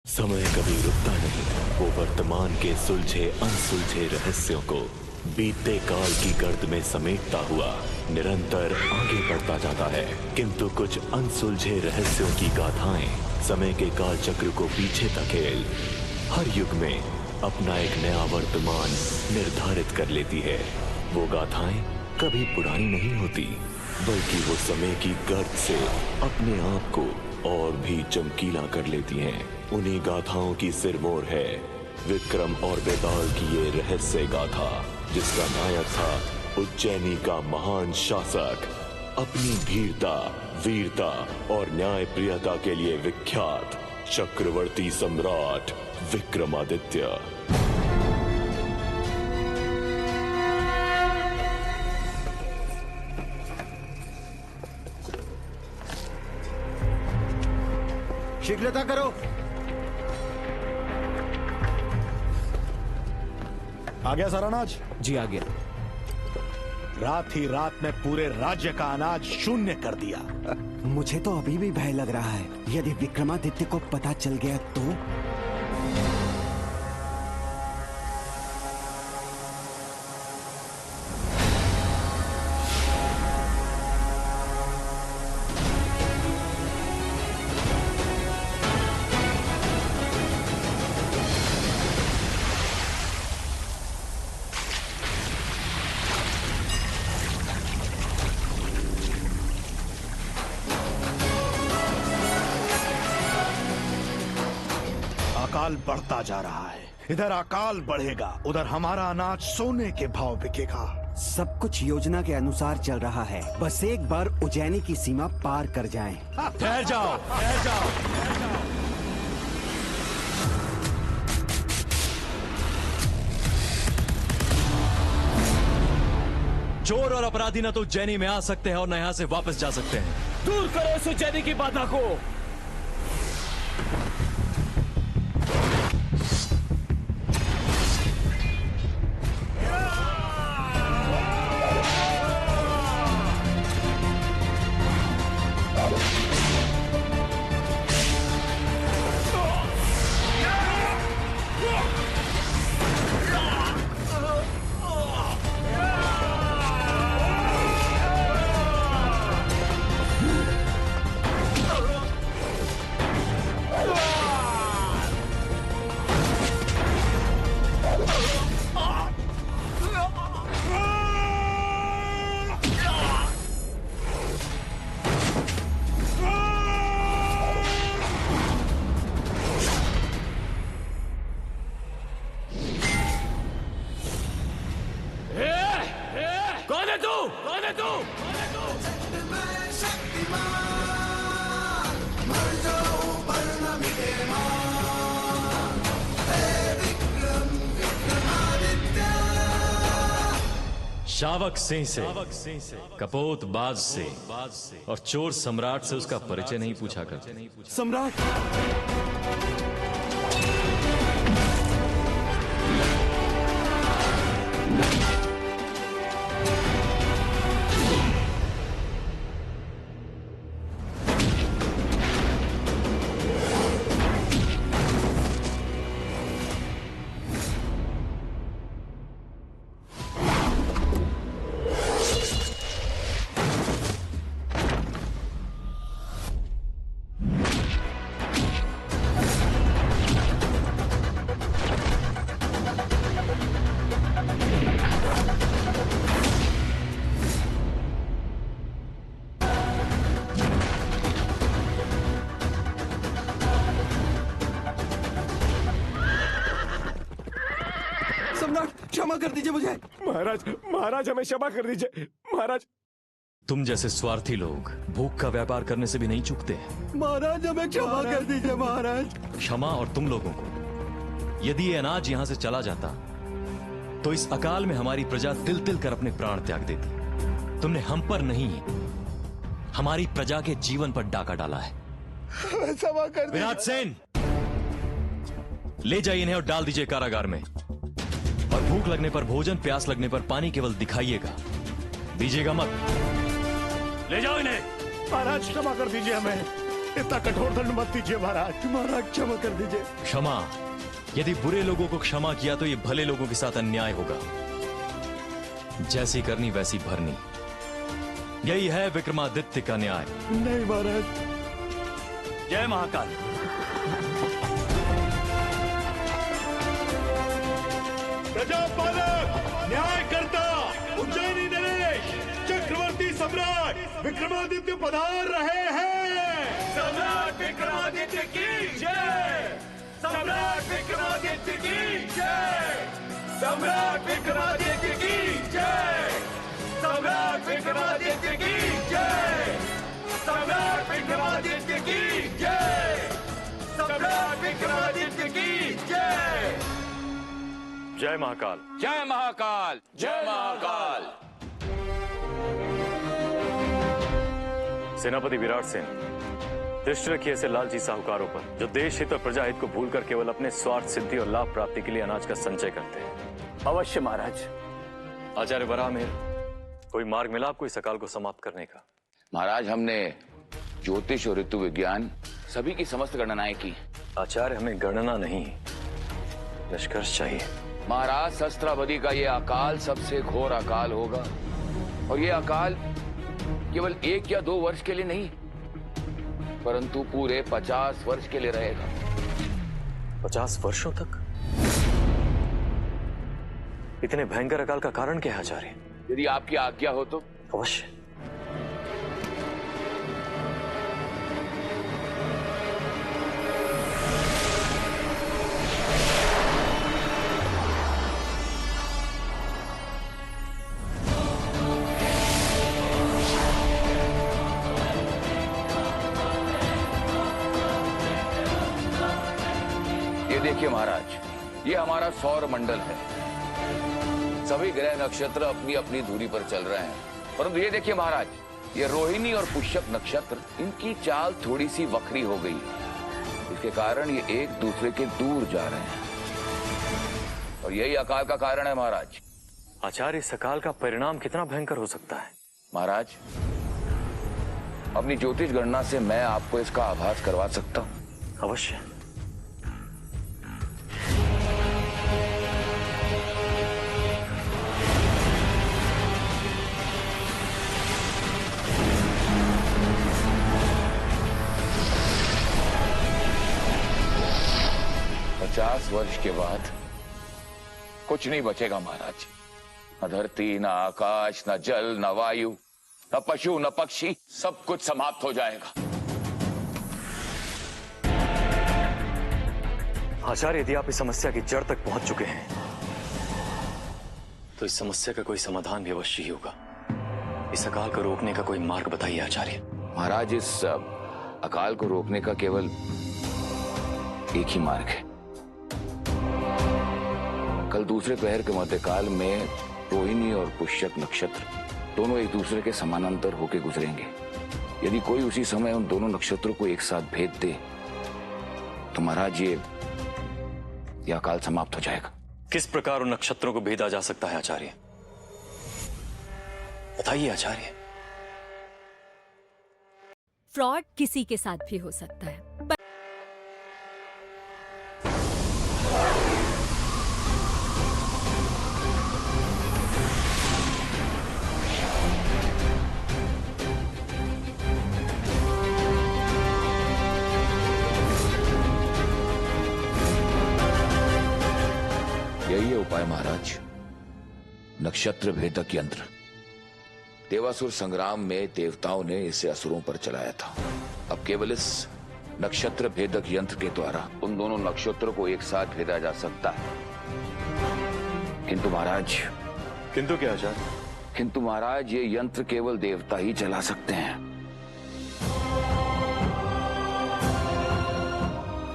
समय कभी रुकता नहीं, वो वर्तमान के सुलझे अनसुलझे रहस्यों को बीते काल की गर्द में समेटता हुआ निरंतर आगे बढ़ता जाता है। किंतु कुछ अनसुलझे रहस्यों की गाथाएं समय के काल चक्र को पीछे धकेल हर युग में अपना एक नया वर्तमान निर्धारित कर लेती है। वो गाथाएं कभी पुरानी नहीं होती, बल्कि वो समय की गर्द से अपने आप को और भी चमकीला कर लेती हैं। उन्हीं गाथाओं की सिरमौर है विक्रम और बेताल की ये रहस्य गाथा, जिसका नायक था उज्जैनी का महान शासक, अपनी धीरता, वीरता और न्यायप्रियता के लिए विख्यात चक्रवर्ती सम्राट विक्रमादित्य। शीघ्रता करो। आ गया सारा अनाज? जी आ गया। रात ही रात में पूरे राज्य का अनाज शून्य कर दिया। मुझे तो अभी भी भय लग रहा है, यदि विक्रमादित्य को पता चल गया तो। अकाल बढ़ता जा रहा है। इधर अकाल बढ़ेगा, उधर हमारा अनाज सोने के भाव बिकेगा। सब कुछ योजना के अनुसार चल रहा है, बस एक बार उज्जैनी की सीमा पार कर जाएं। ठहर जाओ, ठहर जाओ। चोर और अपराधी न तो उज्जैनी में आ सकते हैं और न यहां से वापस जा सकते हैं। दूर करो इस उज्जैनी की बाधा को। शावक सिंह से, कपोत बाज से और चोर सम्राट से उसका परिचय नहीं पूछा करते। सम्राट, क्षमा कर दीजिए मुझे। महाराज, महाराज हमें क्षमा कर दीजिए। महाराज, तुम जैसे स्वार्थी लोग भूख का व्यापार करने से भी नहीं चूकते। महाराज हमें क्षमा कर दीजिए महाराज। क्षमा और तुम लोगों को, यदि ये अनाज यहां से चला जाता तो इस अकाल में हमारी प्रजा तिल तिल कर अपने प्राण त्याग देती। तुमने हम पर नहीं, हमारी प्रजा के जीवन पर डाका डाला है। क्षमा कर दीजिए। विराट सेन, ले जाइए इन्हें और डाल दीजिए कारागार में। और भूख लगने पर भोजन, प्यास लगने पर पानी केवल दिखाइएगा, दीजिएगा मत। ले जाओ इन्हें। महाराज क्षमा कर दीजिए हमें। इतना कठोर दंड मत दीजिए महाराज। महाराज क्षमा कर दीजिए। क्षमा? यदि बुरे लोगों को क्षमा किया तो ये भले लोगों के साथ अन्याय होगा। जैसी करनी वैसी भरनी, यही है विक्रमादित्य का न्याय। नहीं महाराज। जय महाकाल। प्रजापालक, न्यायकर्ता, उज्जैनी नरेश, चक्रवर्ती सम्राट विक्रमादित्य पधार रहे हैं। सम्राट विक्रमादित्य की जय। सम्राट विक्रमादित्य की जय। सम्राट विक्रमादित्य की जय। सम्राट विक्रमादित्य की जय। सम्राट विक्रमादित्य की जय। सम्राट विक्रमादित्य की जय। जय महाकाल। जय महाकाल। जय महाकाल। सेनापति विराट सेन, दृष्टि रखिए ऐसे लालची साहूकारों पर जो देश हित और प्रजा हित को भूलकर केवल अपने स्वार्थ सिद्धि और लाभ प्राप्ति के लिए अनाज का संचय करते हैं। अवश्य महाराज। आचार्य वराहमिहिर, कोई मार्ग मिला आपको इस अकाल को समाप्त करने का? महाराज, हमने ज्योतिष और ऋतु विज्ञान सभी की समस्त गणनाएं की। आचार्य, हमें गणना नहीं, निष्कर्ष चाहिए। महाराज, शस्त्रावधि का ये अकाल सबसे घोर अकाल होगा, और ये अकाल केवल 1 या 2 वर्ष के लिए नहीं, परंतु पूरे 50 वर्ष के लिए रहेगा। 50 वर्षों तक? इतने भयंकर अकाल का कारण क्या है आचार्य? यदि आपकी आज्ञा हो तो। अवश्य। देखिए महाराज, ये हमारा सौर मंडल है। सभी ग्रह नक्षत्र अपनी अपनी दूरी पर चल रहे हैं, परंतु ये देखिए महाराज, ये रोहिणी और पुष्यक नक्षत्र, इनकी चाल थोड़ी सी वक्री हो गई है। इसके कारण ये एक दूसरे के दूर जा रहे हैं, और यही अकाल का कारण है महाराज। आचार्य, इस अकाल का परिणाम कितना भयंकर हो सकता है? महाराज, अपनी ज्योतिष गणना से मैं आपको इसका आभास करवा सकता हूं। अवश्य। पचास वर्ष के बाद कुछ नहीं बचेगा महाराज। न धरती, न आकाश, न जल, न वायु, न पशु, न पक्षी, सब कुछ समाप्त हो जाएगा। आचार्य, यदि आप इस समस्या की जड़ तक पहुंच चुके हैं तो इस समस्या का कोई समाधान भी अवश्य ही होगा। इस अकाल को रोकने का कोई मार्ग बताइए आचार्य। महाराज, इस अकाल को रोकने का केवल एक ही मार्ग है। कल दूसरे पहर के मध्यकाल में रोहिणी और पुष्यक नक्षत्र दोनों एक दूसरे के समानांतर होकर गुजरेंगे। यदि कोई उसी समय उन दोनों नक्षत्रों को एक साथ भेद दे तो महाराज ये अकाल समाप्त हो जाएगा। किस प्रकार उन नक्षत्रों को भेदा जा सकता है आचार्य? बताइए आचार्य। फ्रॉड किसी के साथ भी हो सकता है, यही है उपाय महाराज, नक्षत्र भेदक यंत्र। देवासुर संग्राम में देवताओं ने इसे असुरों पर चलाया था। अब केवल इस नक्षत्र भेदक यंत्र के द्वारा उन दोनों नक्षत्रों को एक साथ भेदा जा सकता है। किंतु महाराज, किंतु क्या आचार्य? किंतु महाराज, ये यंत्र केवल देवता ही चला सकते हैं।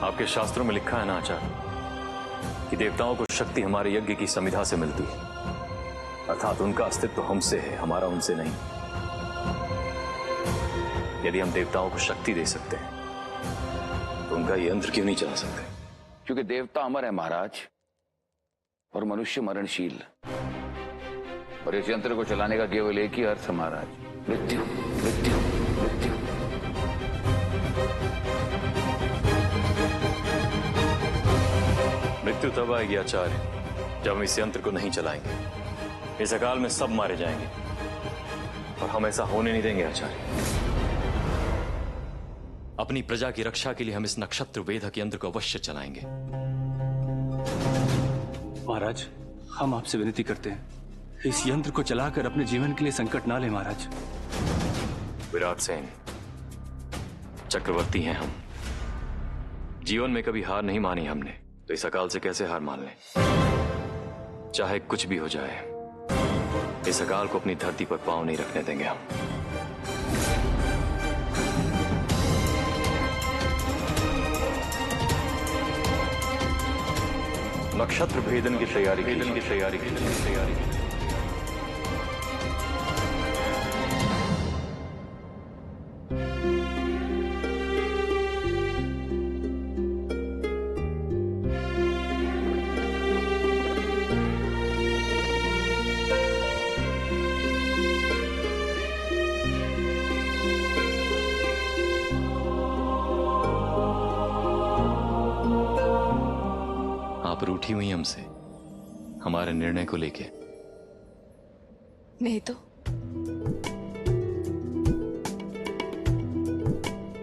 आपके शास्त्रों में लिखा है ना आचार्य कि देवताओं को शक्ति हमारे यज्ञ की समिधा से मिलती है, अर्थात उनका अस्तित्व हमसे है, हमारा उनसे नहीं। यदि हम देवताओं को शक्ति दे सकते हैं तो उनका यंत्र क्यों नहीं चला सकते? क्योंकि देवता अमर है महाराज और मनुष्य मरणशील, और इस यंत्र को चलाने का केवल एक ही अर्थ है महाराज, मृत्यु, मृत्यु, मृत्यु। मृत्यु तब आएगी आचार्य जब हम इस यंत्र को नहीं चलाएंगे। इस अकाल में सब मारे जाएंगे और हम ऐसा होने नहीं देंगे आचार्य। अपनी प्रजा की रक्षा के लिए हम इस नक्षत्र वेधक यंत्र को अवश्य चलाएंगे। महाराज, हम आपसे विनती करते हैं, इस यंत्र को चलाकर अपने जीवन के लिए संकट ना ले महाराज। विराट सेन, चक्रवर्ती हैं हम। जीवन में कभी हार नहीं मानी हमने, तो इस अकाल से कैसे हार मान लें? चाहे कुछ भी हो जाए, इस अकाल को अपनी धरती पर पांव नहीं रखने देंगे हम। नक्षत्र भेदन की तैयारी आप रूठी हुई हमसे, हमारे निर्णय को लेके। नहीं तो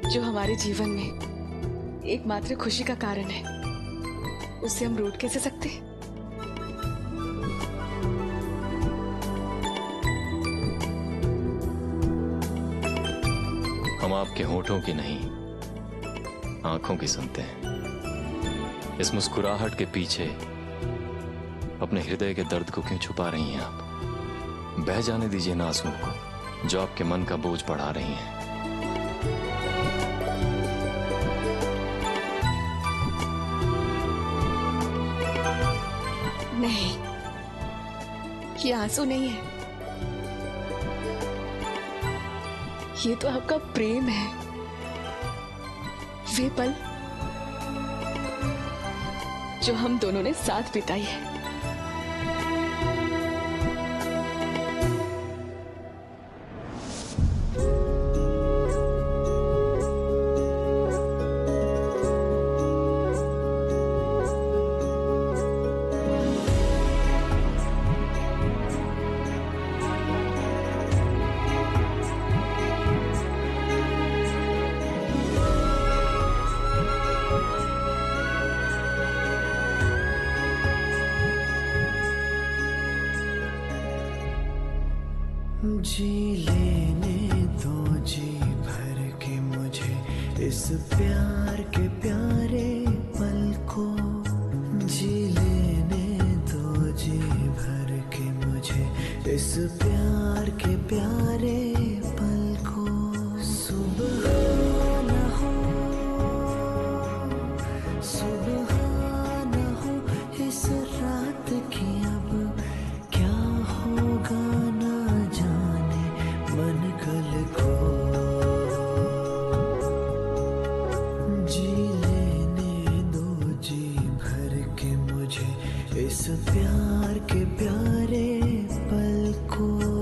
जो हमारे जीवन में एकमात्र खुशी का कारण है, उससे हम रूठ कैसे सकते? हम आपके होठों की नहीं, आंखों की सुनते हैं। इस मुस्कुराहट के पीछे अपने हृदय के दर्द को क्यों छुपा रही हैं आप? बह जाने दीजिए ना आंसुओं को जो आपके मन का बोझ बढ़ा रही हैं। नहीं, ये आंसू नहीं है, ये तो आपका प्रेम है। वे पल जो हम दोनों ने साथ बिताई है। जी लेने दो जी भर के मुझे इस प्यार के प्यारे पल को। जी लेने दो जी भर के मुझे इस प्यार के प्यारे पल को। सुबह न हो, सुबह न हो इस रात की, अब क्या होगा ना जाने मन कल को। जी लेने दो जी भर के मुझे इस प्यार के प्यारे पल को।